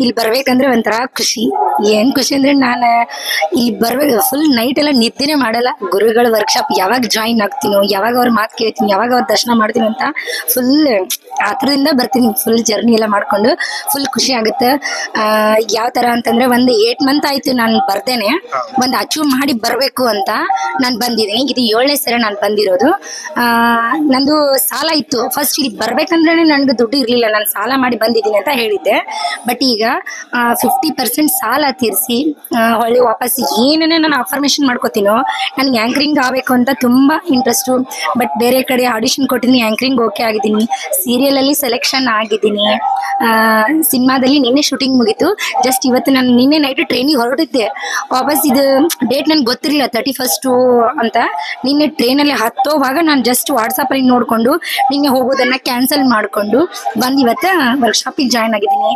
ಇಲ್ಲಿ ಬರ್ಬೇಕಂದ್ರೆ ಒಂಥರ ಖುಷಿ. ಏನ್ ಖುಷಿ ಅಂದ್ರೆ ನಾನು ಇಲ್ಲಿ ಬರ್ಬೇಕು, ಫುಲ್ ನೈಟ್ ಎಲ್ಲ ನಿದ್ದೆನೆ ಮಾಡಲ್ಲ. ಗುರುಗಳ ವರ್ಕ್ಶಾಪ್ ಯಾವಾಗ ಜಾಯಿನ್ ಆಗ್ತೀನೋ, ಯಾವಾಗ ಅವ್ರ ಮಾತು ಕೇಳ್ತೀನಿ, ಯಾವಾಗ ಅವ್ರ ದರ್ಶನ ಮಾಡ್ತೀನಿ ಅಂತ ಫುಲ್ ಆತರದಿಂದ ಬರ್ತೀನಿ. ಫುಲ್ ಜರ್ನಿ ಎಲ್ಲ ಮಾಡ್ಕೊಂಡು ಫುಲ್ ಖುಷಿ ಆಗುತ್ತೆ. ಯಾವ ತರ ಅಂತಂದ್ರೆ ಒಂದು 8 ಮಂತ್ ಆಯ್ತು ನಾನು ಬರ್ದೇನೆ, ಒಂದು ಅಚೀವ್ ಮಾಡಿ ಬರ್ಬೇಕು ಅಂತ ನಾನು ಬಂದಿದ್ದೀನಿ. ಇದು 7ನೇ ಸರಿ ನಾನು ಬಂದಿರೋದು. ನಂದು ಸಾಲ ಇತ್ತು ಫಸ್ಟ್, ಇಲ್ಲಿ ಬರ್ಬೇಕಂದ್ರೆ ನನ್ಗೆ ದುಡ್ಡು ಇರ್ಲಿಲ್ಲ, ನಾನು ಸಾಲ ಮಾಡಿ ಬಂದಿದ್ದೀನಿ ಅಂತ ಹೇಳಿದ್ದೆ. ಬಟ್ ಈಗ 50% ಸಾಲ ತೀರಿಸಿ ಹೊಳ್ಳಿ ವಾಪಸ್ ಏನೇನೇ ನಾನು ಅಫರ್ಮೇಷನ್ ಮಾಡ್ಕೋತೀನೋ. ನನಗೆ ಆ್ಯಂಕರಿಂಗ್ ಆಗಬೇಕು ಅಂತ ತುಂಬ ಇಂಟ್ರೆಸ್ಟು. ಬಟ್ ಬೇರೆ ಕಡೆ ಆಡಿಷನ್ ಕೊಟ್ಟಿದ್ದೀನಿ, ಆ್ಯಂಕರಿಂಗ್ ಓಕೆ ಆಗಿದ್ದೀನಿ, ಸೀರಿಯಲಲ್ಲಿ ಸೆಲೆಕ್ಷನ್ ಆಗಿದ್ದೀನಿ, ಸಿನಿಮಾದಲ್ಲಿ ನಿನ್ನೆ ಶೂಟಿಂಗ್ ಮುಗೀತು. ಜಸ್ಟ್ ಇವತ್ತು ನಾನು ನಿನ್ನೆ ನೈಟ್ ಟ್ರೈನಿಗೆ ಹೊರಟಿದ್ದೆ. ವಾಪಸ್ ಇದು ಡೇಟ್ ನನಗೆ ಗೊತ್ತಿರಲಿಲ್ಲ 31 ಅಂತ. ನಿನ್ನೆ ಟ್ರೈನಲ್ಲಿ ಹತ್ತೋವಾಗ ನಾನು ಜಸ್ಟ್ ವಾಟ್ಸಪ್ಪಲ್ಲಿ ನೋಡಿಕೊಂಡು ನಿನ್ನೆ ಹೋಗೋದನ್ನು ಕ್ಯಾನ್ಸಲ್ ಮಾಡಿಕೊಂಡು ಬಂದು ಇವತ್ತು ವರ್ಕ್ಶಾಪಿಗೆ ಜಾಯ್ನ್ ಆಗಿದ್ದೀನಿ.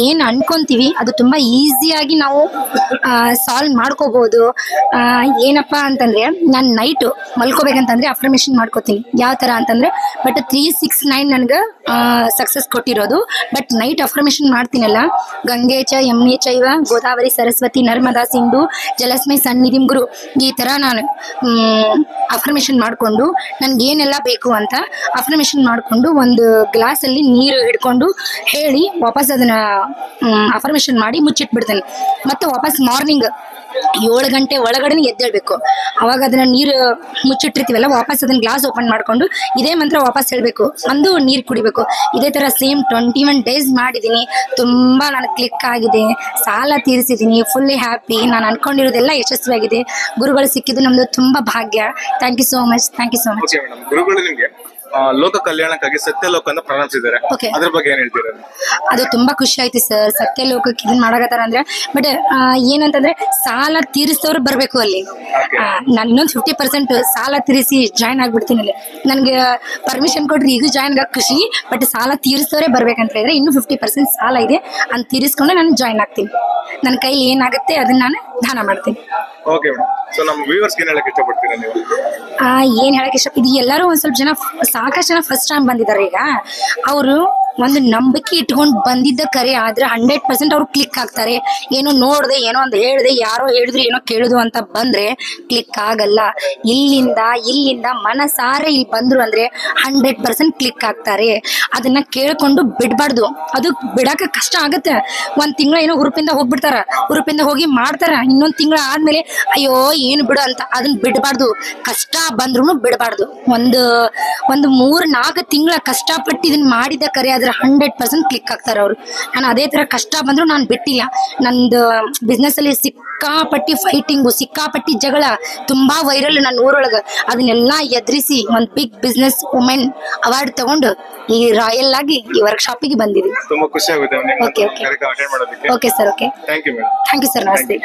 ಏನು ಅನ್ಕೊಂತೀವಿ ಅದು ತುಂಬ ಈಸಿಯಾಗಿ ನಾವು ಸಾಲ್ವ್ ಮಾಡ್ಕೋಬೋದು. ಏನಪ್ಪ ಅಂತಂದರೆ ನಾನು ನೈಟು ಮಲ್ಕೋಬೇಕಂತಂದರೆ ಅಫರ್ಮೇಷನ್ ಮಾಡ್ಕೋತೀನಿ. ಯಾವ ಥರ ಅಂತಂದರೆ ಬಟ್ 369 ನನಗೆ ಸಕ್ಸಸ್ ಕೊಟ್ಟಿರೋದು. ಬಟ್ ನೈಟ್ ಅಫರ್ಮೇಷನ್ ಮಾಡ್ತೀನಲ್ಲ, ಗಂಗೆ ಚ ಯಮುನೆ ಚೈವ ಗೋದಾವರಿ ಸರಸ್ವತಿ ನರ್ಮದಾ ಸಿಂಧು ಜಲಸ್ಮೈ ಸನ್ನಿಧಿಂ ಗುರು, ಈ ಥರ ನಾನು ಅಫರ್ಮೇಷನ್ ಮಾಡಿಕೊಂಡು ನನಗೇನೆಲ್ಲ ಬೇಕು ಅಂತ ಅಫರ್ಮೇಷನ್ ಮಾಡಿಕೊಂಡು ಒಂದು ಗ್ಲಾಸಲ್ಲಿ ನೀರು ಹಿಡ್ಕೊಂಡು ಹೇಳಿ ವಾಪಸ್ ಅದನ್ನು ಅಫರ್ಮೇಷನ್ ಮಾಡಿ ಮುಚ್ಚಿಟ್ಬಿಡ್ತೇನೆ. ಮತ್ತು ವಾಪಸ್ ಮಾರ್ನಿಂಗ್ 7 ಗಂಟೆ ಒಳಗಡೆ ಎದ್ದೇಳಬೇಕು. ಅವಾಗ ಅದನ್ನು ನೀರು ಮುಚ್ಚಿಟ್ಟಿರ್ತೀವಲ್ಲ, ವಾಪಸ್ ಅದನ್ನು ಗ್ಲಾಸ್ ಓಪನ್ ಮಾಡಿಕೊಂಡು ಇದೇ ಮಂತ್ರ ವಾಪಸ್ ಹೇಳಬೇಕು, ಒಂದು ನೀರು ಕುಡಿಬೇಕು. ಇದೇ ಥರ ಸೇಮ್ 21 ಡೇಸ್ ಮಾಡಿದ್ದೀನಿ. ತುಂಬ ನನಗೆ ಕ್ಲಿಕ್ ಆಗಿದೆ, ಸಾಲ ತೀರಿಸಿದ್ದೀನಿ, ಫುಲ್ಲಿ ಹ್ಯಾಪಿ. ನಾನು ಅನ್ಕೊಂಡಿರೋದೆಲ್ಲ ಯಶಸ್ವಿಯಾಗಿದೆ. ಗುರುಗಳು ಸಿಕ್ಕಿದ್ದು ನಮ್ಮದು ತುಂಬ ಭಾಗ್ಯ. Thank you so much. Thank you so much. ಗುರುಗಳು ನಿಮಗೆ ಲೋಕ ಕಲ್ಯಾಣಕ್ಕಾಗಿ ಸತ್ಯಲೋಕ ಅಂತ ಪ್ರಾರಂಭಿಸಿದ್ದಾರೆ, ಅದ್ರ ಬಗ್ಗೆ ಏನ್ ಹೇಳ್ತೀರಾ? ಅದು ತುಂಬಾ ಖುಷಿ ಆಯ್ತು ಸರ್, ಸತ್ಯಲೋಕಕ್ಕೆ ಇದನ್ನ ಮಾಡಕತ್ತಾರ ಅಂದ್ರೆ. ಬಟ್ ಏನಂತಂದ್ರೆ ಸಾಲ ತೀರಿಸೋರು ಬರ್ಬೇಕು ಅಲ್ಲಿ. ನಾನು ಇನ್ನೊಂದು 50% ಸಾಲ ತೀರಿಸಿ ಜಾಯ್ನ್ ಆಗ್ಬಿಡ್ತೀನಿ ಅಲ್ಲಿ. ನನ್ಗೆ ಪರ್ಮಿಷನ್ ಕೊಟ್ರಿ ಈಗ ಜಾಯ್ನ್ ಆಗ ಖುಷಿ. ಬಟ್ ಸಾಲ ತೀರಿಸೋರೇ ಬರ್ಬೇಕಂತ ಹೇಳಿದ್ರೆ ಇನ್ನೂ 50% ಸಾಲ ಇದೆ, ಅಂತ ತೀರಿಸ್ಕೊಂಡು ನಾನು ಜಾಯ್ನ್ ಆಗ್ತೀನಿ. ನನ್ನ ಕೈಲಿ ಏನಾಗುತ್ತೆ ಅದನ್ನ ನಾನು ದಾನ ಮಾಡ್ತೀನಿ. Okay madam. ಸೊ ನಮ್ಮ ವ್ಯೂವರ್ಸ್ಗೆ ಏನು ಹೇಳಕ್ಕೆ ಇಷ್ಟಪಡ್ತೀರಾ ನೀವು? ಏನು ಹೇಳಕ್ಕೆ ಇಷ್ಟ, ಇದು ಎಲ್ಲರೂ ಒಂದು ಸ್ವಲ್ಪ ಜನ, ಸಾಕಷ್ಟು ಜನ ಫಸ್ಟ್ ಟೈಮ್ ಬಂದಿದ್ದಾರೆ. ಈಗ ಅವರು ಒಂದು ನಂಬಿಕೆ ಇಟ್ಕೊಂಡು ಬಂದಿದ್ದ ಕರೆ ಆದ್ರೆ 100% ಅವ್ರು ಕ್ಲಿಕ್ ಆಗ್ತಾರೆ. ಏನೋ ನೋಡ್ದೆ, ಏನೋ ಒಂದು ಹೇಳ್ದೆ, ಯಾರೋ ಹೇಳಿದ್ರು, ಏನೋ ಕೇಳಿದ್ರು ಅಂತ ಬಂದ್ರೆ ಕ್ಲಿಕ್ ಆಗಲ್ಲ. ಇಲ್ಲಿಂದ ಮನಸಾರೆ ಇಲ್ಲಿ ಬಂದ್ರು ಅಂದ್ರೆ 100% ಕ್ಲಿಕ್ ಆಗ್ತಾರೆ. ಅದನ್ನ ಕೇಳ್ಕೊಂಡು ಬಿಡ್ಬಾರ್ದು. ಅದು ಬಿಡಕ್ಕೆ ಕಷ್ಟ ಆಗುತ್ತೆ. 1 ತಿಂಗಳು ಏನೋ ಹುರುಪಿಂದ ಹೋಗ್ಬಿಡ್ತಾರ, ಹುರುಪಿಂದ ಹೋಗಿ ಮಾಡ್ತಾರ. ಇನ್ನೊಂದು ತಿಂಗಳು ಆದ್ಮೇಲೆ ಅಯ್ಯೋ ಏನು ಬಿಡು ಅಂತ ಅದನ್ನ ಬಿಡಬಾರ್ದು. ಕಷ್ಟ ಬಂದ್ರು ಬಿಡಬಾರ್ದು. ಒಂದು 3-4 ತಿಂಗಳ ಕಷ್ಟಪಟ್ಟು ಇದನ್ನ ಮಾಡಿದ ಕರೆ ಆದ್ರೆ 100% ಕ್ಲಿಕ್ ಆಗ್ತಾರೆ ಅವರು. ನಾನು ಅದೇ ತರ ಕಷ್ಟ ಬಂದ್ರು ನಾನು ಬಿಟ್ಟಿಲ್ಲ. ನಂದು ಬಿಸ್ನೆಸ್ ಅಲ್ಲಿ ಸಿಕ್ಕಾಪಟ್ಟಿ ಫೈಟಿಂಗು, ಸಿಕ್ಕಾಪಟ್ಟಿ ಜಗಳ, ತುಂಬಾ ವೈರಲ್ ನನ್ನ ಊರೊಳಗೆ. ಅದನ್ನೆಲ್ಲ ಎದುರಿಸಿ ಒಂದು ಬಿಗ್ ಬಿಸ್ನೆಸ್ ವುಮೆನ್ ಅವಾರ್ಡ್ ತಗೊಂಡು ಈ ರಾಯಲ್ ಆಗಿ ಈ ವರ್ಕ್ಶಾಪಿಗೆ ಬಂದಿದ್ದೀನಿ. ತುಂಬಾ ಖುಷಿ ಆಗುತ್ತೆ. Okay sir, okay. Thank you sir, ನಮಸ್ತೆ.